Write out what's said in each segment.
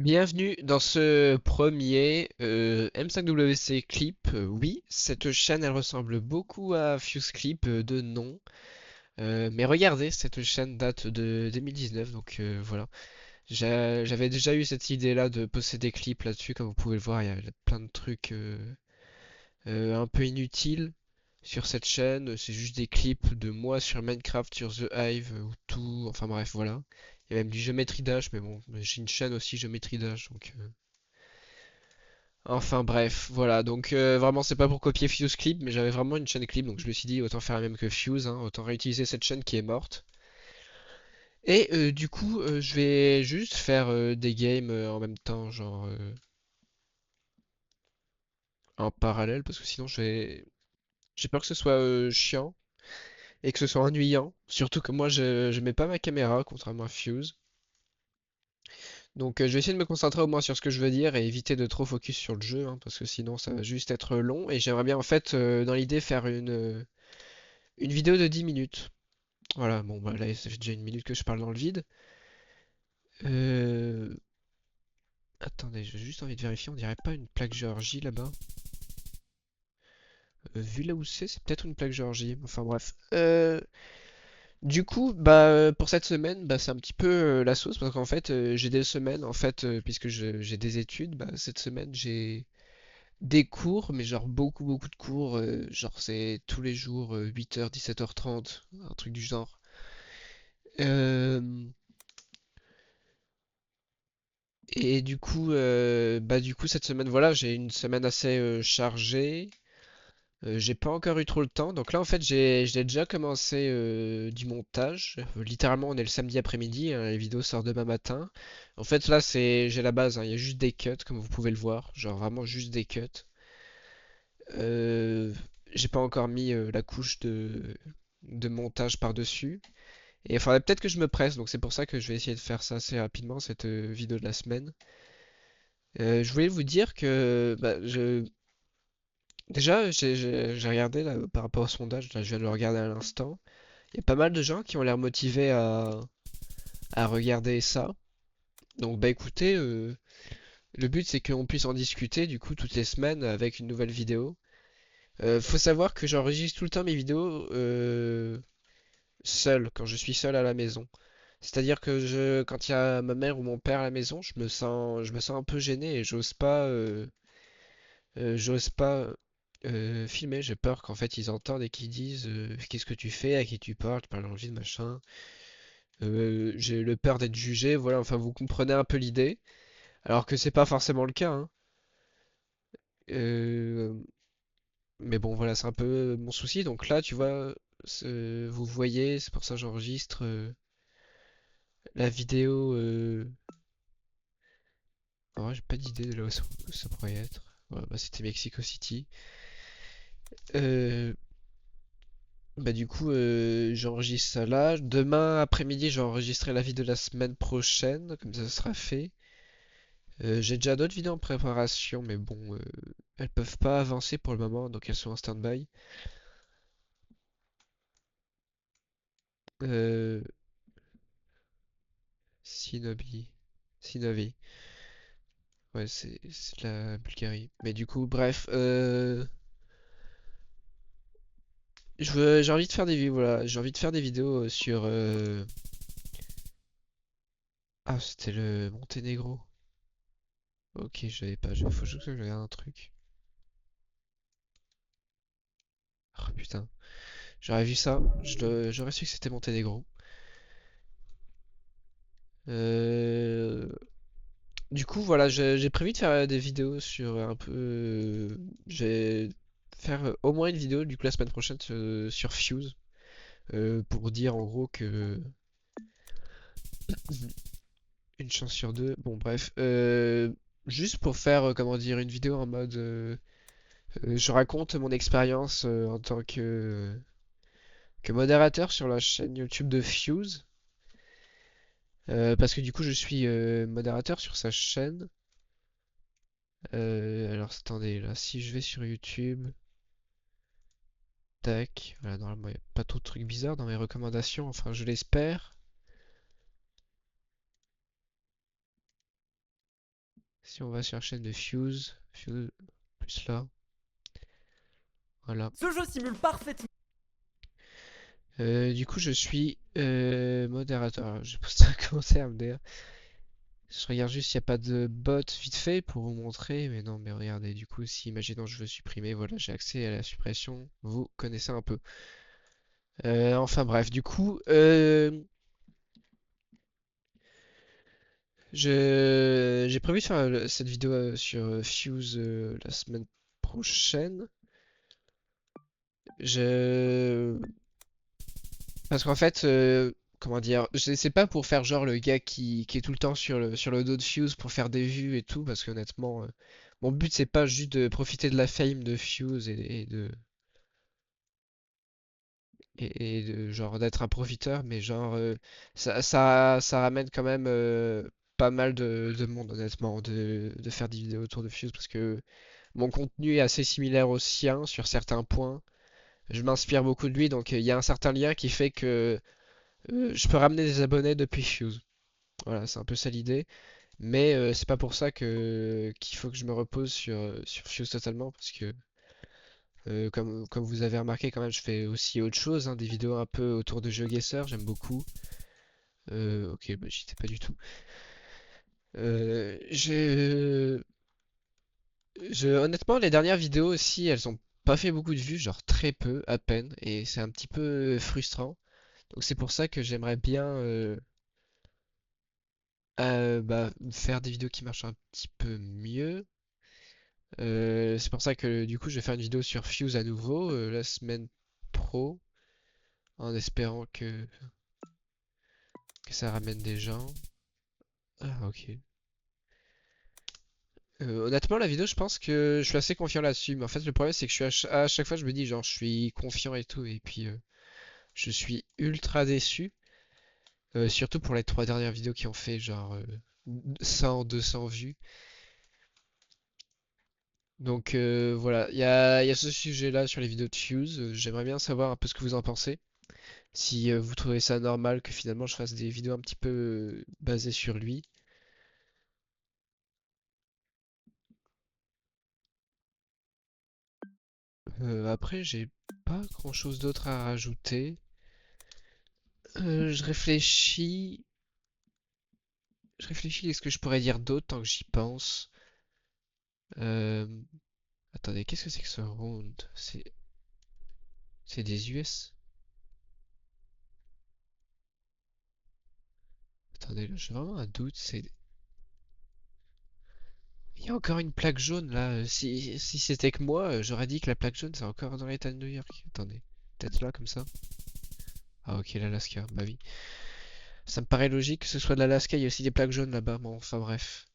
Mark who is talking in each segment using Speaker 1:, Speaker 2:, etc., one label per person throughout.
Speaker 1: Bienvenue dans ce premier M5WC Clip. Oui, cette chaîne elle ressemble beaucoup à Fuse Clip de nom. Mais regardez, cette chaîne date de 2019, donc voilà. J'avais déjà eu cette idée-là de poster des clips là-dessus, comme vous pouvez le voir, il y a plein de trucs un peu inutiles sur cette chaîne. C'est juste des clips de moi sur Minecraft, sur The Hive, ou tout. Enfin bref, voilà. Il y a même du Geometry Dash, mais bon, j'ai une chaîne aussi Geometry Dash, donc. Enfin bref, voilà, donc vraiment c'est pas pour copier Fuse Clip, mais j'avais vraiment une chaîne clip, donc je me suis dit autant faire la même que Fuse, hein, autant réutiliser cette chaîne qui est morte. Et du coup, je vais juste faire des games en même temps, genre en parallèle, parce que sinon j'ai peur que ce soit chiant et que ce soit ennuyant. Surtout que moi je mets pas ma caméra, contrairement à Fuse. Donc je vais essayer de me concentrer au moins sur ce que je veux dire et éviter de trop focus sur le jeu, hein, parce que sinon ça va juste être long. Et j'aimerais bien en fait dans l'idée faire une vidéo de 10 minutes. Voilà, bon, bah là, ça fait déjà une minute que je parle dans le vide. Euh... Attendez, j'ai juste envie de vérifier, on dirait pas une plaque Géorgie là-bas. Vu là où c'est peut-être une plaque Géorgie. Enfin bref. Du coup, bah pour cette semaine, bah c'est un petit peu la sauce parce qu'en fait j'ai des semaines en fait puisque j'ai des études, bah cette semaine j'ai des cours, mais genre beaucoup de cours, genre c'est tous les jours 8h 17h30, un truc du genre. Euh, Et du coup cette semaine, voilà, j'ai une semaine assez chargée. J'ai pas encore eu trop le temps. Donc là, en fait, j'ai déjà commencé du montage. Littéralement, on est le samedi après-midi, hein, les vidéos sortent demain matin. En fait, là, j'ai la base, hein, il y a juste des cuts, comme vous pouvez le voir. Genre vraiment juste des cuts. Euh, j'ai pas encore mis la couche de montage par-dessus. Et il faudrait peut-être que je me presse, donc c'est pour ça que je vais essayer de faire ça assez rapidement, cette vidéo de la semaine. Je voulais vous dire que déjà j'ai regardé là, par rapport au sondage, là je viens de le regarder à l'instant. Il y a pas mal de gens qui ont l'air motivés à regarder ça. Donc bah écoutez, le but c'est qu'on puisse en discuter du coup toutes les semaines avec une nouvelle vidéo. Faut savoir que j'enregistre tout le temps mes vidéos seul, quand je suis seul à la maison. C'est-à-dire que quand il y a ma mère ou mon père à la maison, je me sens un peu gêné et j'ose pas filmer, j'ai peur qu'en fait ils entendent et qu'ils disent qu'est-ce que tu fais, à qui tu parles dans le vide, machin. J'ai le peur d'être jugé, voilà, enfin vous comprenez un peu l'idée. Alors que c'est pas forcément le cas, hein. Euh, mais bon, voilà, c'est un peu mon souci. Donc là, tu vois, vous voyez, c'est pour ça que j'enregistre la vidéo. En vrai, j'ai pas d'idée de là où ça pourrait être. Ouais, bah, c'était Mexico City. Euh, Bah du coup, j'enregistre ça là. Demain après-midi, je vais enregistrer la vidéo de la semaine prochaine, comme ça sera fait. J'ai déjà d'autres vidéos en préparation, mais bon, elles peuvent pas avancer pour le moment, donc elles sont en stand-by. Euh, Sinobi, Sinovi, ouais, c'est de la Bulgarie. Mais du coup, bref, j'ai envie de faire des vidéos, voilà, j'ai envie de faire des vidéos sur. Ah, c'était le Monténégro. Ok, je savais pas. Faut juste que je regarde un truc. Oh putain. J'aurais vu ça, j'aurais su que c'était Monténégro. Euh, Du coup, voilà, j'ai prévu de faire des vidéos sur un peu. Je vais faire au moins une vidéo du coup la semaine prochaine sur Fuse pour dire en gros que une chance sur deux. Bon, bref, juste pour faire comment dire une vidéo en mode je raconte mon expérience en tant que modérateur sur la chaîne YouTube de Fuse. Parce que du coup, je suis modérateur sur sa chaîne. Alors, attendez, là, si je vais sur YouTube, tac, voilà, normalement, il n'y a pas trop de trucs bizarres dans mes recommandations, enfin, je l'espère. Si on va sur la chaîne de Fuse, Fuse plus là, voilà.
Speaker 2: Ce jeu simule parfaitement.
Speaker 1: Du coup, je suis modérateur. Alors, je poste un commentaire MDR. Je regarde juste s'il n'y a pas de bot vite fait pour vous montrer. Mais non, mais regardez, du coup, si imaginons je veux supprimer, voilà, j'ai accès à la suppression. Vous connaissez un peu. Enfin bref, du coup, j'ai prévu de faire cette vidéo sur Fuse la semaine prochaine. Je Parce qu'en fait, comment dire, c'est pas pour faire genre le gars qui est tout le temps sur le dos de Fuse pour faire des vues et tout, parce qu'honnêtement, mon but c'est pas juste de profiter de la fame de Fuse et de genre d'être un profiteur, mais genre ça ramène quand même pas mal de monde honnêtement de faire des vidéos autour de Fuse parce que mon contenu est assez similaire au sien sur certains points. Je m'inspire beaucoup de lui, donc il y a un certain lien qui fait que je peux ramener des abonnés depuis Fuse. Voilà, c'est un peu ça l'idée. Mais c'est pas pour ça que qu'il faut que je me repose sur Fuse totalement, parce que comme vous avez remarqué quand même, je fais aussi autre chose, hein, des vidéos un peu autour de GeoGuessr, j'aime beaucoup. Ok, bah, j'y étais pas du tout. Euh, je, Honnêtement, les dernières vidéos aussi, elles ont pas fait beaucoup de vues, genre très peu, à peine, et c'est un petit peu frustrant. Donc c'est pour ça que j'aimerais bien bah, faire des vidéos qui marchent un petit peu mieux. C'est pour ça que du coup je vais faire une vidéo sur Fuse à nouveau la semaine pro, en espérant que ça ramène des gens. Ah ok. Honnêtement la vidéo je pense que je suis assez confiant là-dessus, mais en fait le problème c'est que je suis à chaque fois je me dis genre je suis confiant et tout, et puis je suis ultra déçu, surtout pour les trois dernières vidéos qui ont fait genre 100, 200 vues. Donc voilà, il y a ce sujet-là sur les vidéos de Fuse. J'aimerais bien savoir un peu ce que vous en pensez. Si vous trouvez ça normal que finalement je fasse des vidéos un petit peu basées sur lui. Après, j'ai pas grand-chose d'autre à rajouter. Je réfléchis. Je réfléchis à ce que je pourrais dire d'autre tant que j'y pense. Euh, Attendez, qu'est-ce que c'est que ce round? C'est des US? Attendez, là, j'ai vraiment un doute. Il y a encore une plaque jaune là. Si c'était que moi, j'aurais dit que la plaque jaune c'est encore dans l'état de New York. Attendez, peut-être là comme ça. Ah ok, l'Alaska, bah oui. Ça me paraît logique que ce soit de l'Alaska, il y a aussi des plaques jaunes là-bas. Bon, enfin bref.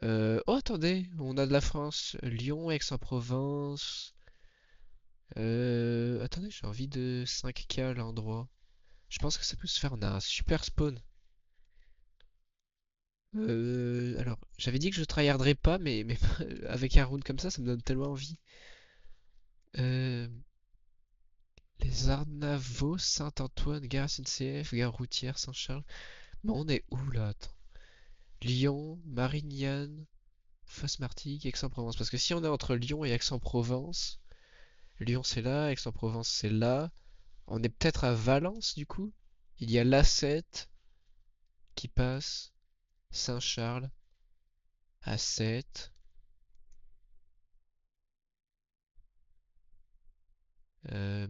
Speaker 1: Oh attendez, on a de la France. Lyon, Aix-en-Provence. Attendez, j'ai envie de 5K à l'endroit. Je pense que ça peut se faire. On a un super spawn. Alors, j'avais dit que je tryharderais pas, mais avec un round comme ça me donne tellement envie. Euh, les Arnavaux, Saint-Antoine, gare SNCF, gare routière, Saint-Charles. Mais on est où là? Attends. Lyon, Marignane, Fosse-Martigues, Aix-en-Provence. Parce que si on est entre Lyon et Aix-en-Provence, Lyon c'est là, Aix-en-Provence c'est là. On est peut-être à Valence du coup. Il y a l'A7 qui passe, Saint-Charles, A7. Euh,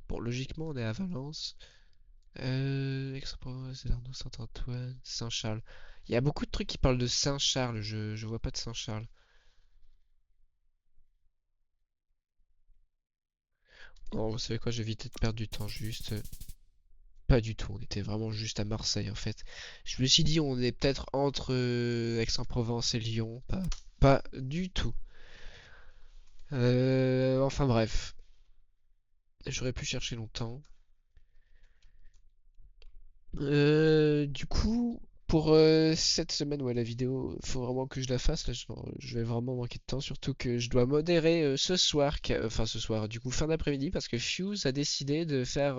Speaker 1: Bon, logiquement on est à Valence. Aix-en-Provence, Arnaud, Saint-Antoine, Saint-Charles. Il y a beaucoup de trucs qui parlent de Saint-Charles, je vois pas de Saint-Charles. Bon, vous savez quoi, je vais éviter de perdre du temps juste. Pas du tout, on était vraiment juste à Marseille en fait. Je me suis dit on est peut-être entre Aix-en-Provence et Lyon. Pas du tout. Enfin bref, j'aurais pu chercher longtemps. Du coup, pour cette semaine, ouais, la vidéo, faut vraiment que je la fasse. Là, je vais vraiment manquer de temps, surtout que je dois modérer ce soir, enfin ce soir, du coup fin d'après-midi, parce que Fuse a décidé de faire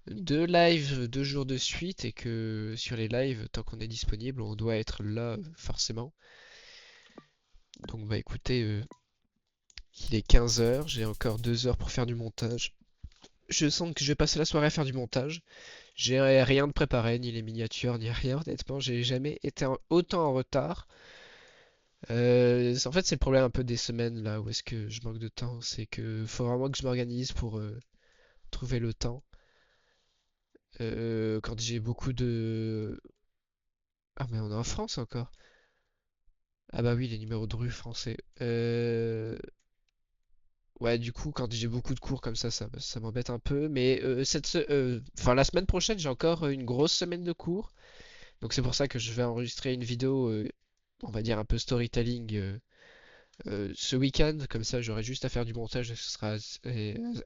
Speaker 1: deux lives 2 jours de suite et que sur les lives, tant qu'on est disponible, on doit être là forcément. Donc bah écoutez, il est 15 heures, j'ai encore 2 heures pour faire du montage. Je sens que je vais passer la soirée à faire du montage. J'ai rien de préparé, ni les miniatures, ni rien, honnêtement, j'ai jamais été autant en retard. En fait, c'est le problème un peu des semaines là où est-ce que je manque de temps, c'est que faut vraiment que je m'organise pour trouver le temps. Quand j'ai beaucoup de... Ah mais on est en France encore. Ah bah oui, les numéros de rue français. Ouais, du coup, quand j'ai beaucoup de cours comme ça m'embête un peu. Mais enfin, la semaine prochaine, j'ai encore une grosse semaine de cours. Donc c'est pour ça que je vais enregistrer une vidéo, on va dire un peu storytelling, ce week-end. Comme ça, j'aurai juste à faire du montage et ce sera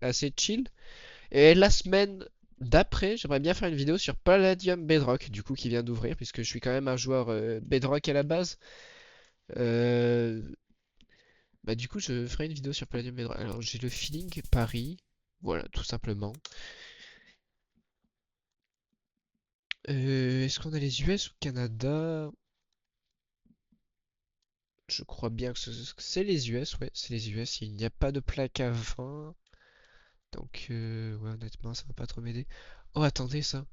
Speaker 1: assez chill. Et la semaine d'après, j'aimerais bien faire une vidéo sur Palladium Bedrock, du coup, qui vient d'ouvrir, puisque je suis quand même un joueur Bedrock à la base. Euh, Bah du coup, je ferai une vidéo sur Palladium Bedrock. Alors, j'ai le feeling Paris, voilà, tout simplement. Est-ce qu'on a les US ou Canada? Je crois bien que c'est les US, ouais, c'est les US. Il n'y a pas de plaque à 20, donc ouais, honnêtement, ça va pas trop m'aider. Oh, attendez, ça.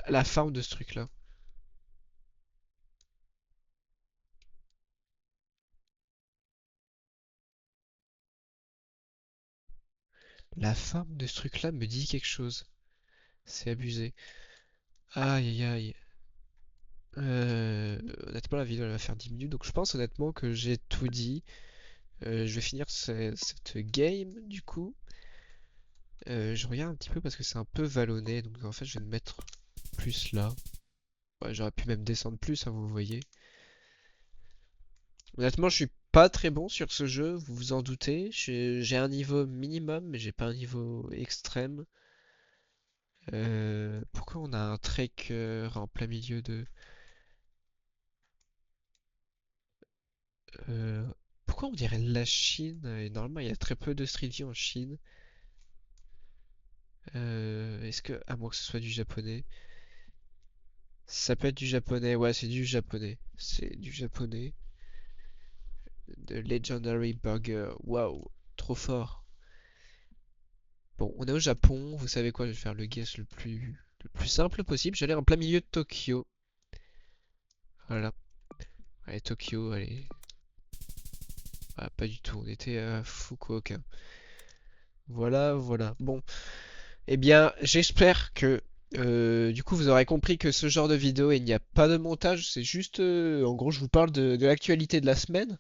Speaker 1: La forme de ce truc-là. La forme de ce truc-là me dit quelque chose. C'est abusé. Aïe aïe aïe. Honnêtement, la vidéo elle va faire 10 minutes, donc je pense honnêtement que j'ai tout dit. Je vais finir cette game du coup. Je regarde un petit peu parce que c'est un peu vallonné, donc en fait je vais me mettre plus là. Ouais, j'aurais pu même descendre plus, hein, vous voyez. Honnêtement, je suis pas très bon sur ce jeu, vous vous en doutez. J'ai un niveau minimum, mais j'ai pas un niveau extrême. Pourquoi on a un tracker en plein milieu de... Euh, Pourquoi on dirait la Chine? Et normalement, il y a très peu de Street View en Chine. Est-ce que... À moins que ce soit du japonais. Ça peut être du japonais, ouais, c'est du japonais. C'est du japonais. The Legendary Burger. Waouh, trop fort. Bon, on est au Japon. Vous savez quoi? Je vais faire le guess le plus simple possible. J'allais en plein milieu de Tokyo. Voilà. Allez, Tokyo, allez. Ah, pas du tout. On était à Fukuoka. Voilà, voilà. Bon, eh bien, j'espère que du coup vous aurez compris que ce genre de vidéo, il n'y a pas de montage. C'est juste, en gros, je vous parle de l'actualité de la semaine.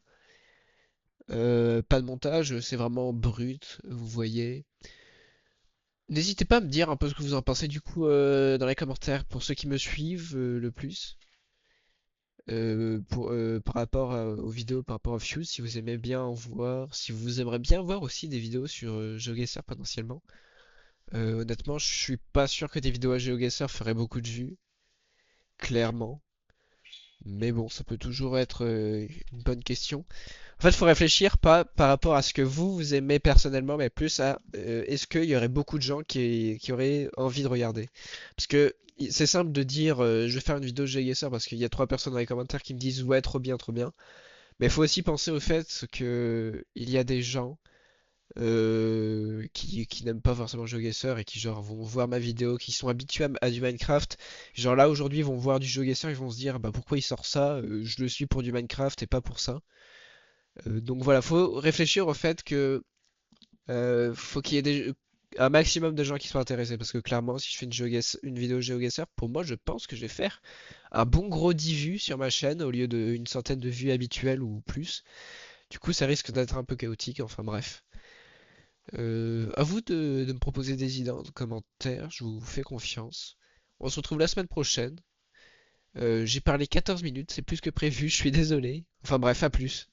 Speaker 1: Pas de montage, c'est vraiment brut, vous voyez. N'hésitez pas à me dire un peu ce que vous en pensez du coup dans les commentaires pour ceux qui me suivent le plus. Par rapport aux vidéos, par rapport à Fuse, si vous aimez bien en voir, si vous aimeriez bien voir aussi des vidéos sur GeoGuessr potentiellement. Honnêtement, je suis pas sûr que des vidéos à GeoGuessr feraient beaucoup de vues, clairement. Mais bon, ça peut toujours être une bonne question. En fait, il faut réfléchir pas par rapport à ce que vous aimez personnellement, mais plus à est-ce qu'il y aurait beaucoup de gens qui auraient envie de regarder. Parce que c'est simple de dire je vais faire une vidéo GeoGuessr parce qu'il y a 3 personnes dans les commentaires qui me disent ouais, trop bien, trop bien. Mais il faut aussi penser au fait que il y a des gens qui n'aiment pas forcément GeoGuessr et qui genre vont voir ma vidéo, qui sont habitués à du Minecraft. Genre là aujourd'hui ils vont voir du GeoGuessr, ils vont se dire bah pourquoi il sort ça? Je le suis pour du Minecraft et pas pour ça. Donc voilà, faut réfléchir au fait que faut qu'il y ait un maximum de gens qui soient intéressés parce que clairement si je fais une vidéo GeoGuessr, pour moi je pense que je vais faire un bon gros 10 vues sur ma chaîne au lieu d'une centaine de vues habituelles ou plus. Du coup ça risque d'être un peu chaotique, enfin bref. À vous de me proposer des idées en commentaire, je vous fais confiance. On se retrouve la semaine prochaine. J'ai parlé 14 minutes, c'est plus que prévu, je suis désolé. Enfin bref, à plus.